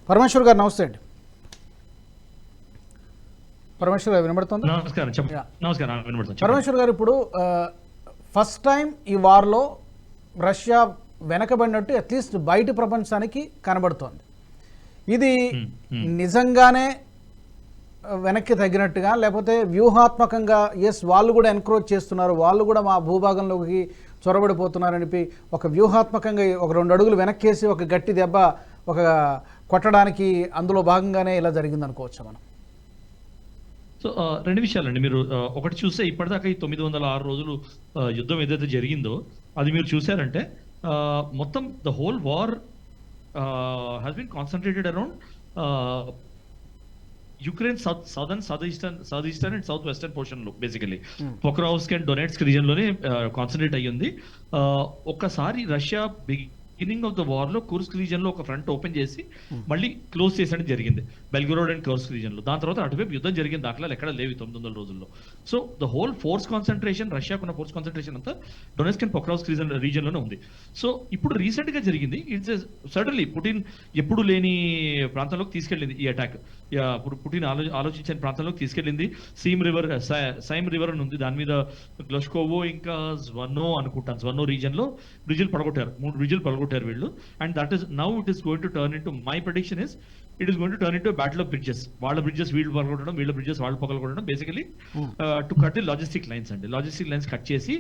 పరమేశ్వర్ గారు నమస్తే అండి. పరమేశ్వర్ గారు వినబడుతుంది? నమస్కారం వినబడుతుంది. పరమేశ్వర్ గారు, ఇప్పుడు ఫస్ట్ టైం ఈ వార్లో రష్యా వెనకబడినట్టు అట్లీస్ట్ బయట ప్రపంచానికి కనబడుతోంది. ఇది నిజంగానే వెనక్కి తగ్గినట్టుగా, లేకపోతే వ్యూహాత్మకంగా ఎస్ వాళ్ళు కూడా ఎన్క్రోచ్ చేస్తున్నారు, వాళ్ళు కూడా మా భూభాగంలోకి చొరబడిపోతున్నారని ఒక వ్యూహాత్మకంగా ఒక 2 అడుగులు వెనక్కేసి ఒక గట్టి దెబ్బ ఒక కొట్టడానికి అందులో భాగంగానే ఇలా జరిగింది అనుకోవచ్చా మనం? సో 2 విషయాలండి. మీరు ఒకటి చూస్తే ఇప్పటిదాకా ఈ 906 రోజులు యుద్ధం ఏదైతే జరిగిందో అది మీరు చూసారంటే మొత్తం the whole war has been concentrated around Ukraine south eastern and south western portion లో basically Pokrovsk and Donetsk region లోనే కాన్సన్ట్రేట్ అయ్యింది. ఒక్కసారి Russia beginning of the war లో కుర్స్క్ రీజన్ లో ఒక ఫ్రంట్ ఓపెన్ చేసి మళ్ళీ క్లోజ్ చేసడం జరిగింది, బెల్గరోడ్ అండ్ కుర్స్క్ రీజన్ లో. దాని తర్వాత అటువైపు యుద్ధం జరిగిన దాఖలాలు ఎక్కడ లేవు 900 రోజుల్లో. So the whole force concentration, రష్యాకున్న ఫోర్స్ కాన్సన్ట్రేషన్ అంతా డొనెట్స్క్ అండ్ పొక్రావ్స్క్ రీజన్ లోనే ఉంది. సో ఇప్పుడు రీసెంట్ గా జరిగింది, ఇట్స్ సడన్లీ పుటిన్ ఎప్పుడు లేని ప్రాంతంలోకి తీసుకెళ్ళింది ఈ అటాక్. ఇప్పుడు పుటిన్ ఆలోచించిన ప్రాంతంలోకి తీసుకెళ్ళింది. సైమ్ రివర్ అని ఉంది, దాని మీద గ్లష్కోవో ఇంకా స్వన్నో అనుకుంటాను, స్వన్నో రీజన్ లో బ్రిడ్జిలు పడగొట్టారు, 3 బ్రిడ్జిలు పడగొట్టారు వీళ్ళు. And that is now it is going to turn into, my prediction is it is going to turn into battle of bridges. వాళ్ళ బ్రిడ్జెస్ వీళ్ళు పగలగొట్టడం, వీళ్ళ బ్రిడ్జెస్ వాళ్ళు పగలగొట్టడం, basically to cut the logistic lines అండి. లాజిస్టిక్ లైన్స్ కట్ చేసి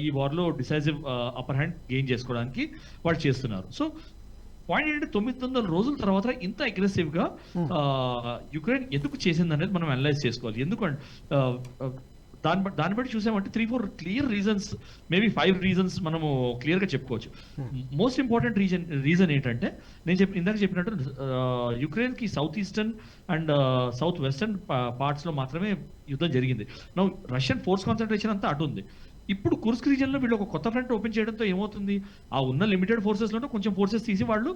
ఈ వార్లో డిసైసివ్ అప్పర్ హ్యాండ్ గెయిన్ చేసుకోవడానికి వాళ్ళు చేస్తున్నారు. సో పాయింట్ ఏంటంటే 900 రోజుల తర్వాత ఇంత అగ్రెసివ్ గా యుక్రెయిన్ ఎందుకు చేసింది అనేది మనం అనలైజ్ చేసుకోవాలి. ఎందుకంటే దాన్ని బట్టి చూసామంటే 3-4 క్లియర్ రీజన్స్, మేబీ 5 రీజన్స్ మనము క్లియర్ గా చెప్పుకోవచ్చు. మోస్ట్ ఇంపార్టెంట్ రీజన్ ఏంటంటే నేను ఇందాక చెప్పినట్టు యుక్రెయిన్ కి south eastern and south western parts లో మాత్రమే యుద్ధం జరిగింది. నౌ రష్యన్ ఫోర్స్ కాన్సన్ట్రేషన్ అంతా అటు ఉంది. ఇప్పుడు కుర్స్క్ రీజన్ లో వీళ్ళు ఒక కొత్త ఫ్రంట్ ఓపెన్ చేయడంతో ఏమవుతుంది, ఆ ఉన్న లిమిటెడ్ ఫోర్సెస్ లోనే కొంచెం ఫోర్సెస్ తీసి వాళ్ళు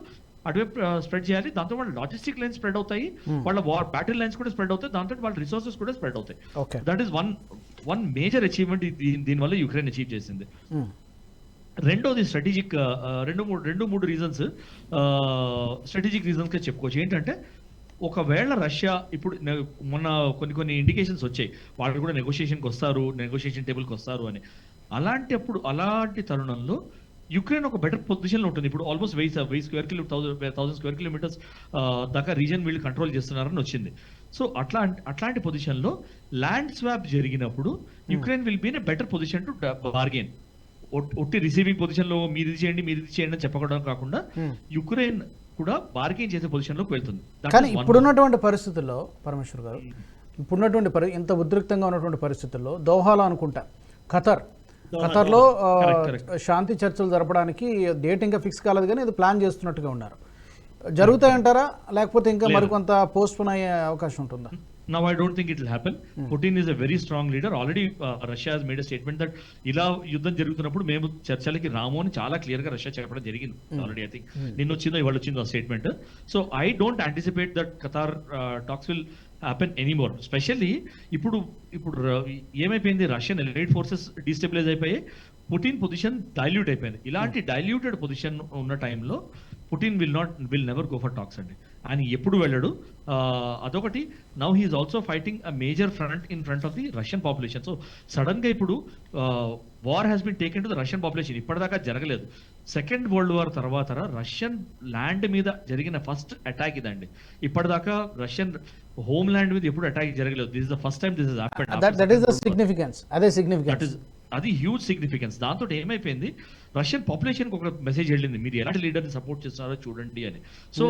అటువైపు స్ప్రెడ్ చేయాలి. దాంతో వాళ్ళ లాజిస్టిక్ లైన్స్ స్ప్రెడ్ అవుతాయి, వాళ్ళ బ్యాటిల్ లైన్స్ కూడా స్ప్రెడ్ అవుతాయి, దాంతో వాళ్ళ రిసోర్సెస్ కూడా స్ప్రెడ్ అవుతాయి. That is one major achievement దీనివల్ల యుక్రెయిన్ అచీవ్ చేసింది. రెండోది స్ట్రాటజిక్, రెండు మూడు రీజన్స్ స్ట్రాటజిక్ రీజన్స్ గా చెప్పుకోవచ్చు. ఏంటంటే ఒకవేళ రష్యా ఇప్పుడు మొన్న కొన్ని ఇండికేషన్స్ వచ్చాయి వాళ్ళు కూడా నెగోషియేషన్కి వస్తారు, నెగోషియేషన్ టేబుల్కి వస్తారు అని. అలాంటి తరుణంలో యుక్రెయిన్ ఒక బెటర్ పొజిషన్లో ఉంటుంది. ఇప్పుడు ఆల్మోస్ట్ 1000 స్క్వేర్ కిలోమీటర్స్ దాకా రీజన్ వీళ్ళు కంట్రోల్ చేస్తున్నారని వచ్చింది. సో అట్లాంటి పొజిషన్లో ల్యాండ్ స్వాప్ జరిగినప్పుడు Ukraine will be in a better position to bargain. ఒట్టి రిసీవింగ్ పొజిషన్లో మీరు ఇది చేయండి అని చెప్పడం కాకుండా యుక్రెయిన్ కూడా బార్గెన్ చేసే పొజిషన్ లోకి వెళ్తుంది. కానీ ఇప్పుడున్నటువంటి పరిస్థితుల్లో పరమేశ్వర్ గారు, ఇప్పుడున్నటువంటి ఇంత ఉద్రిక్తంగా ఉన్నటువంటి పరిస్థితుల్లో దోహాలో అనుకుంటా ఖతర్లో శాంతి చర్చలు జరపడానికి డేట్ ఇంకా ఫిక్స్ కాలేదు, కానీ ఇది ప్లాన్ చేస్తున్నట్టుగా ఉన్నారు. జరుగుతాయంటారా, లేకపోతే ఇంకా మరికొంత పోస్ట్ పోన్ అయ్యే అవకాశం ఉంటుందా? Now I don't think it will happen. Putin is a very strong leader. Already Russia has made a statement that ఇలా యుద్ధం జరుగుతున్నప్పుడు మేము చర్చలకి రాము అని చాలా క్లియర్ గా రష్యా చెప్పడం జరిగింది ఆల్రెడీ. ఐ థింక్ నిన్న వచ్చిందో ఇవాళ వచ్చిందో ఆ statement. So I don't anticipate that Qatar talks will happen anymore. Specially ఇప్పుడు ఏమైపోయింది, రష్యన్ ఎలైట్ ఫోర్సెస్ డిస్టెబిలైజ్ అయిపోయి పుటిన్ పొజిషన్ డైల్యూట్ అయిపోయింది. ఇలాంటి డైల్యూటెడ్ పొజిషన్ ఉన్న టైంలో Putin will never go for talks అండి. ఆయన ఎప్పుడు వెళ్ళడు. అదొకటి. Now he's also fighting a major front in front of the Russian population. So sudden గా ఇప్పుడు war has been taken to the Russian population. ఇప్పటిదాకా జరగలేదు. సెకండ్ వరల్డ్ వార్ తర్వాత రష్యన్ ల్యాండ్ మీద జరిగిన ఫస్ట్ అటాక్ ఇదండి. ఇప్పటిదాకా రష్యన్ హోమ్ ల్యాండ్ మీద ఎప్పుడు అటాక్ జరగలేదు. This is the first time this is happened. That is the significance. అదే సిగ్నిఫికెన్స్, అది హ్యూజ్ సిగ్నిఫికెన్స్. దాంతో ఏమైపోయింది, రష్యన్ పాపులేషన్ కి ఒక మెసేజ్ వెళ్ళింది, మీరు ఎలాంటి లీడర్ని సపోర్ట్ చేస్తున్నారో చూడండి అని. సో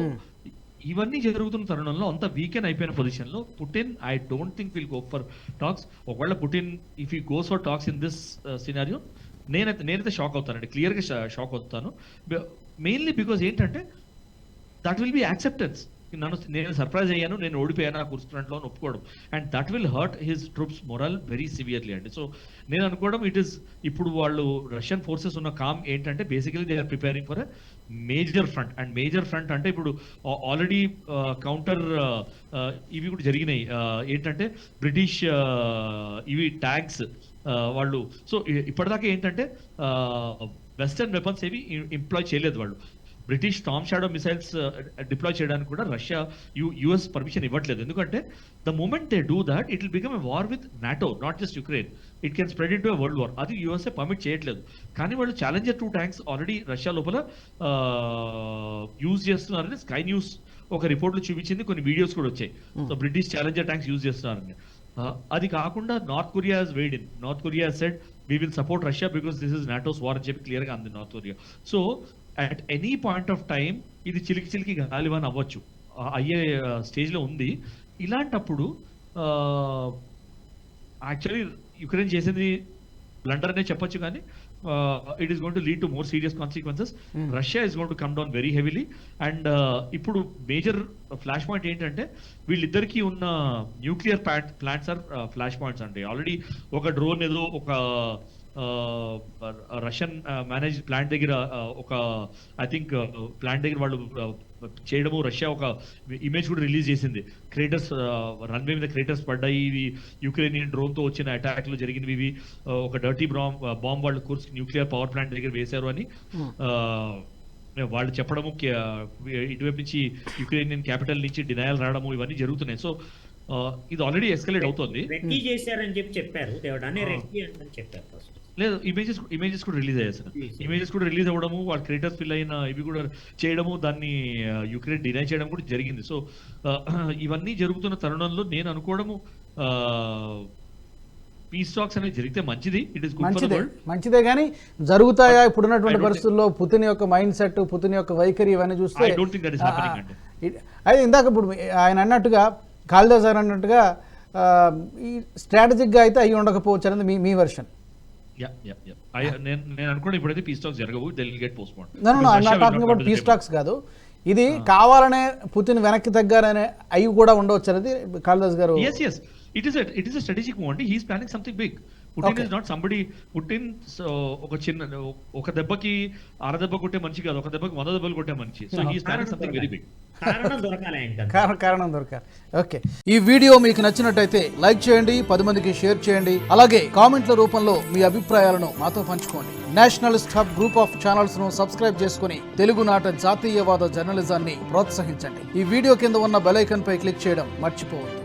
ఇవన్నీ జరుగుతున్న తరుణంలో అంత వీకెన్ అయిపోయిన పొజిషన్ లో Putin I don't think will go for talks. ఒకవేళ Putin if he goes for talks in this scenario నేనైతే షాక్ అవుతానండి, క్లియర్ గా షాక్ అవుతాను. మెయిన్లీ బికాజ్ ఏంటంటే దట్ విల్ బి యాక్సెప్టెన్స్. నేను సర్ప్రైజ్ అయ్యాను, నేను ఓడిపోయాను ఆ కుర్స్ ఫ్రంట్ లో ఒప్పుకోవడం, and that will hurt his troops morale very severely అండి. సో నేను అనుకోవడం ఇట్ ఈస్ ఇప్పుడు వాళ్ళు రష్యన్ ఫోర్సెస్ ఉన్న కామ్ ఏంటంటే basically they are preparing for major front. And major front అంటే ఇప్పుడు ఆల్రెడీ కౌంటర్ ఇవి కూడా జరిగినాయి. ఏంటంటే బ్రిటిష్ ఇవి ట్యాగ్స్ వాళ్ళు. సో ఇప్పటిదాకా ఏంటంటే వెస్టర్న్ వెపన్స్ ఏవి ఎంప్లాయ్ చేయలేదు వాళ్ళు. British Storm Shadow missiles deploy చేయడానికి కూడా రష్యా యుఎస్ పర్మిషన్ ఇవ్వట్లేదు. ఎందుకంటే the moment they do that it will become a war with NATO, not just Ukraine. It can spread into a world war. అది USA permit చేయట్లేదు. కానీ వాళ్ళు Challenger 2 tanks already Russia లోపల use చేస్తున్నారని Sky News ఒక report లో చూపించింది, కొన్ని వీడియోస్ కూడా వచ్చాయి. So British Challenger tanks use చేస్తున్నారని. అది కాకుండా north Korea has waived in. North Korea said we will support Russia because this is NATO's war అని చెప్పి క్లియర్ గా అంది north Korea. So at any point of time ఇది చిలికి గాలివాన్ అవ్వచ్చు, అయ్యే స్టేజ్ లో ఉంది. ఇలాంటప్పుడు యాక్చువల్లీ యుక్రెయిన్ చేసింది బ్లండర్ అనే చెప్పొచ్చు, కానీ it is going to lead to more serious consequences. Russia is going to come down very heavily. And ఇప్పుడు మేజర్ ఫ్లాష్ పాయింట్ ఏంటంటే వీళ్ళిద్దరికి ఉన్న nuclear plants are flash points అండి. ఆల్రెడీ ఒక డ్రోన్ ఏదో ఒక రష్యన్ మేనేజ్ ప్లాంట్ దగ్గర ఒక ఐ థింక్ ప్లాంట్ దగ్గర వాళ్ళు చేయడము, రష్యా ఒక ఇమేజ్ కూడా రిలీజ్ చేసింది. క్రేటర్స్, రన్వే మీద క్రేటర్స్ పడ్డాయి, ఇవి యుక్రెయినియన్ డ్రోన్ తో వచ్చిన అటాక్ లో జరిగినవి, ఇవి ఒక డర్టీ బాంబ్ వాళ్ళు కుర్స్క్ న్యూక్లియర్ పవర్ ప్లాంట్ దగ్గర వేశారు అని వాళ్ళు చెప్పడము, ఇటువైపు నుంచి యుక్రెయినియన్ క్యాపిటల్ నుంచి డినయల్ రావడము, ఇవన్నీ జరుగుతున్నాయి. సో ఇది ఆల్రెడీ ఎస్కలేట్ అవుతుంది. చేశారని చెప్పి చెప్పారు, చెప్పారు ఫస్ట్. లేదు, ఇమేజెస్ కూడా రిలీజ్ అయ్యాయి సార్. ఇమేజెస్ కూడా రిలీజ్ అవ్వడము, వాళ్ళ క్రియేటర్స్ ఫిల్ అయిన ఇవి కూడా చేయడము, దాన్ని యుక్రెయిన్ డినై చేయడం కూడా జరిగింది. సో ఇవన్నీ జరుగుతున్న తరుణంలో నేను అనుకోవడము పీస్ టాక్స్ అనేది జరిగితే మంచిది. ఇట్ ఇస్ మంచిదే, కానీ జరుగుతాయా ఇప్పుడున్నటువంటి పరిస్థితుల్లో? పుతిన్ యొక్క మైండ్ సెట్, పుతిన్ యొక్క వైఖరి ఇవన్నీ చూస్తే I don't think that is happening అండి. అయితే ఇందాక ఇప్పుడు ఆయన అన్నట్టుగా, కాళిదాస్ గారు అన్నట్టుగా ఈ స్ట్రాటజిక్ గా అయితే అయ్యి ఉండకపోవచ్చు అనేది మీ వెర్షన్. నేను అనుకోండి ఇప్పుడైతే పీస్ టాక్స్ జరగవు, they will get postpone. Talking about peace talks కాదు, ఇది కావాలనే పుతిన్ వెనక్కి తగ్గారనే అవి కూడా ఉండవచ్చు అనేది కాళిదాస్ గారు. It is a strategic move. He is planning something big. Putin is not somebody. Putin ఒక దెబ్బకి అరదెబ్బ కొట్టే మనిషి కాదు, ఒక దెబ్బకి 100 దెబ్బలు కొట్టే మనిషి. So he is planning something very big. కారణం దొరకాలి. ఓకే, ఈ వీడియో మీకు నచ్చినట్టయితే లైక్ చేయండి, 10 మందికి షేర్ చేయండి, అలాగే కామెంట్ల రూపంలో మీ అభిప్రాయాలను మాతో పంచుకోండి. Nationalist hub group of channels ను సబ్స్క్రైబ్ చేసుకుని తెలుగునాట జాతీయవాద జర్నలిజాన్ని ప్రోత్సహించండి. ఈ వీడియో కింద ఉన్న బెల్ ఐకాన్ పై క్లిక్ చేయడం మర్చిపోవద్దు.